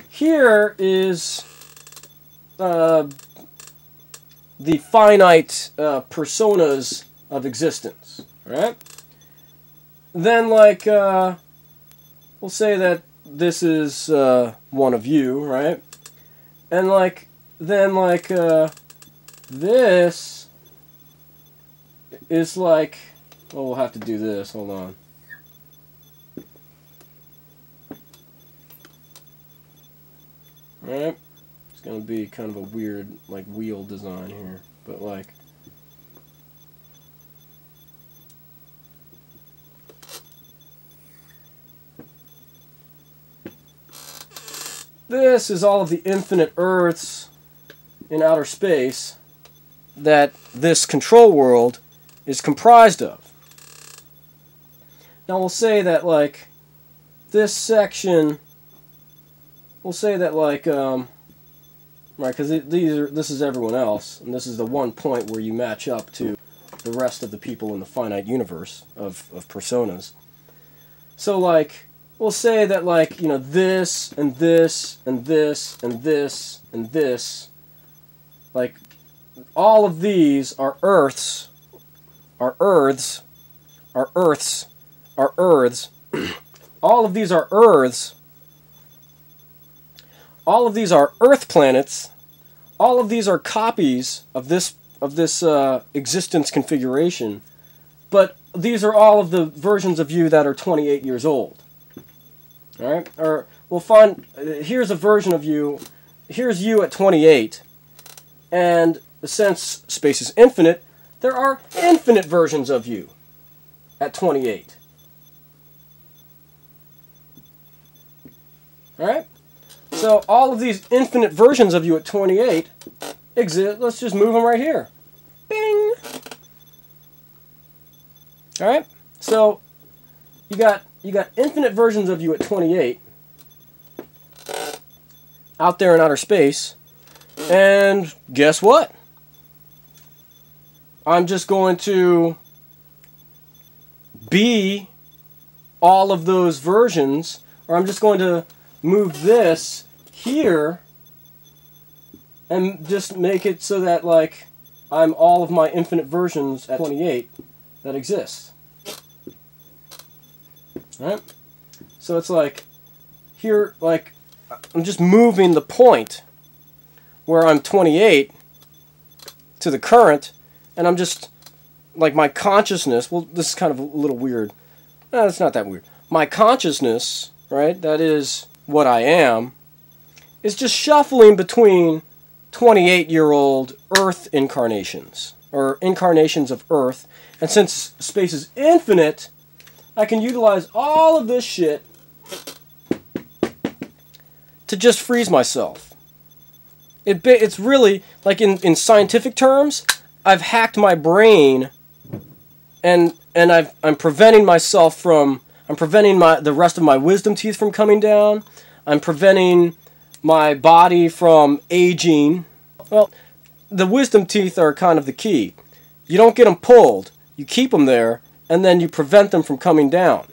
here is the finite personas of existence, right? Then, like, we'll say that this is one of you, right? And, like, then, like, this is like, well, we'll have to do this, hold on. Right? It's going to be kind of a weird, like, wheel design here, but, like, this is all of the infinite Earths in outer space that this control world is comprised of. Now we'll say that, like, this section, we'll say that, like, right, because this is everyone else, and this is the one point where you match up to the rest of the people in the finite universe of personas. So, like, we'll say that, like, you know, this, and this, and this, and this, and this, like, all of these are Earths, are Earths, are Earths, are Earths. All of these are Earths. All of these are Earth planets. All of these are copies of this existence configuration. But these are all of the versions of you that are 28 years old. All right? Or we'll find, here's a version of you. Here's you at 28. And since space is infinite, there are infinite versions of you at 28. Alright? So all of these infinite versions of you at 28 exist. Let's just move them right here. Bing! Alright? So you got infinite versions of you at 28 out there in outer space. And guess what? I'm just going to be all of those versions, or I'm just going to move this here and just make it so that, like, I'm all of my infinite versions at 28 that exist. Right? So it's like, here, like, I'm just moving the point where I'm 28 to the current, and I'm just, like, my consciousness, well, this is kind of a little weird. No, it's not that weird. My consciousness, right, that is what I am, is just shuffling between 28-year-old Earth incarnations, or incarnations of Earth, and since space is infinite, I can utilize all of this shit to just freeze myself. It's really, like, in scientific terms, I've hacked my brain, and I'm preventing myself from, I'm preventing the rest of my wisdom teeth from coming down. I'm preventing my body from aging. Well, the wisdom teeth are kind of the key. You don't get them pulled. You keep them there, and then you prevent them from coming down.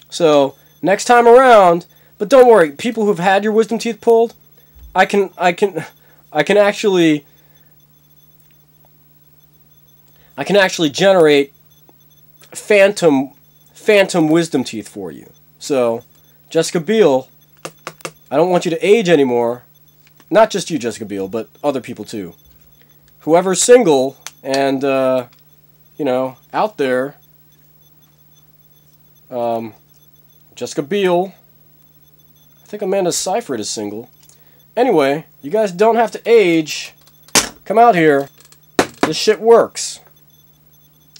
So next time around, but don't worry, people who've had your wisdom teeth pulled, I can actually generate phantom wisdom teeth for you. So, Jessica Biel, I don't want you to age anymore. Not just you, Jessica Biel, but other people too. Whoever's single and you know, out there, Jessica Biel, I think Amanda Seyfried is single. Anyway, you guys don't have to age. Come out here. This shit works.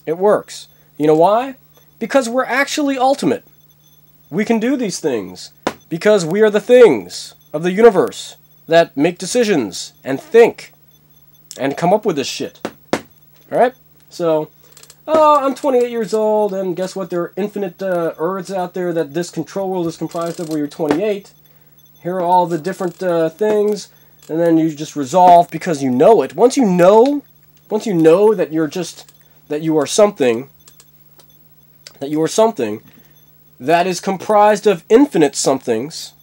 It works. You know why? Because we're actually ultimate. We can do these things because we are the things of the universe that make decisions and think and come up with this shit. Alright? So, I'm 28 years old, and guess what? There are infinite Earths out there that this control world is comprised of where you're 28. Here are all the different things, and then you just resolve because you know it. Once you know that you're just, that you are something, that is comprised of infinite somethings,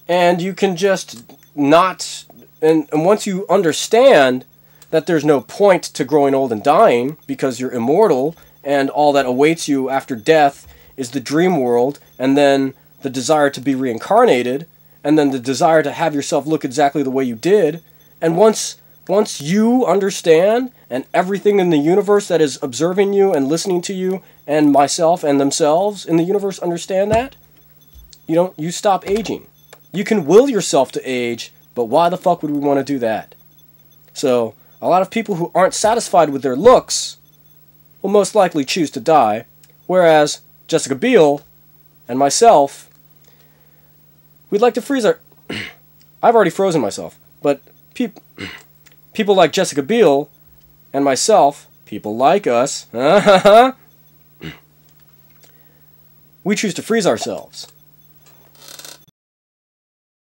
and you can just not... And once you understand that there's no point to growing old and dying because you're immortal, and all that awaits you after death is the dream world, and then the desire to be reincarnated, and then the desire to have yourself look exactly the way you did, and once you understand, and everything in the universe that is observing you and listening to you, and myself and themselves in the universe understand that, you stop aging. You can will yourself to age, but why the fuck would we want to do that? So, a lot of people who aren't satisfied with their looks will most likely choose to die, whereas Jessica Biel and myself, we'd like to freeze our... I've already frozen myself, but people like Jessica Biel and myself, people like us, we choose to freeze ourselves.